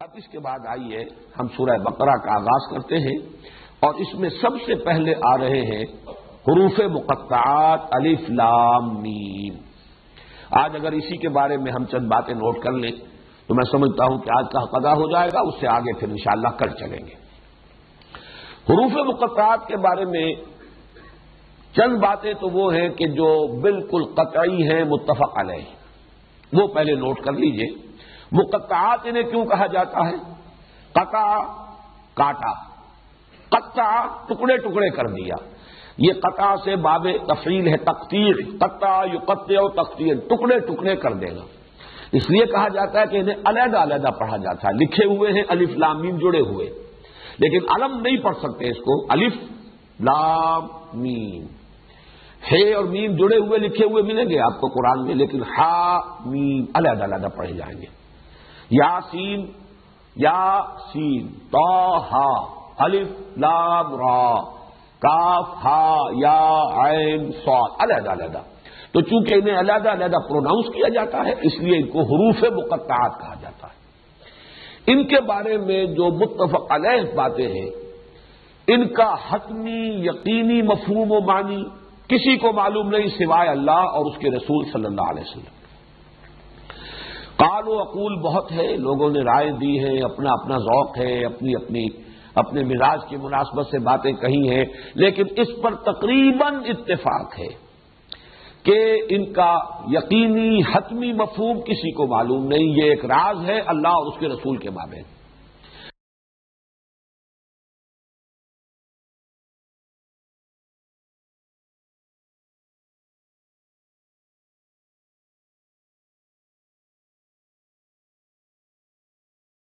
اب اس کے بعد آئیے ہم سورہ بقرہ کا آغاز کرتے ہیں، اور اس میں سب سے پہلے آ رہے ہیں حروف مقطعات الف لام میم۔ آج اگر اسی کے بارے میں ہم چند باتیں نوٹ کر لیں تو میں سمجھتا ہوں کہ آج کا قضا ہو جائے گا، اس سے آگے پھر انشاءاللہ کل چلیں گے۔ حروف مقطعات کے بارے میں چند باتیں تو وہ ہیں کہ جو بالکل قطعی ہیں، متفق علیہ، وہ پہلے نوٹ کر لیجئے۔ مقطعات انہیں کیوں کہا جاتا ہے؟ قطع کاٹا، قطع ٹکڑے ٹکڑے کر دیا۔ یہ قطع سے باب تفعیل ہے، تقطیع، قطع یقطع تقطیع، ٹکڑے ٹکڑے کر دینا۔ اس لیے کہا جاتا ہے کہ انہیں علیحدہ علیحدہ پڑھا جاتا ہے۔ لکھے ہوئے ہیں الف لام میم جڑے ہوئے، لیکن علم نہیں پڑھ سکتے اس کو، الف لام میم۔ ہے اور میم جڑے ہوئے لکھے ہوئے ملیں گے آپ کو قرآن میں، لیکن ہا میم علیحدہ علیحدہ پڑھے جائیں گے۔ یاسین یاسین، طٰہٰ الف لام را، کاف ہا یا عین صاد، علیحدہ علیحدہ۔ تو چونکہ انہیں علیحدہ علیحدہ پروناؤنس کیا جاتا ہے، اس لیے ان کو حروف مقطعات کہا جاتا ہے۔ ان کے بارے میں جو متفق علیہ باتیں ہیں، ان کا حتمی یقینی مفہوم و معنی کسی کو معلوم نہیں سوائے اللہ اور اس کے رسول صلی اللہ علیہ وسلم۔ قال و اقول بہت ہے، لوگوں نے رائے دی ہے، اپنا اپنا ذوق ہے، اپنے مزاج کی مناسبت سے باتیں کہی ہیں، لیکن اس پر تقریباً اتفاق ہے کہ ان کا یقینی حتمی مفہوم کسی کو معلوم نہیں۔ یہ ایک راز ہے اللہ اور اس کے رسول کے مابین۔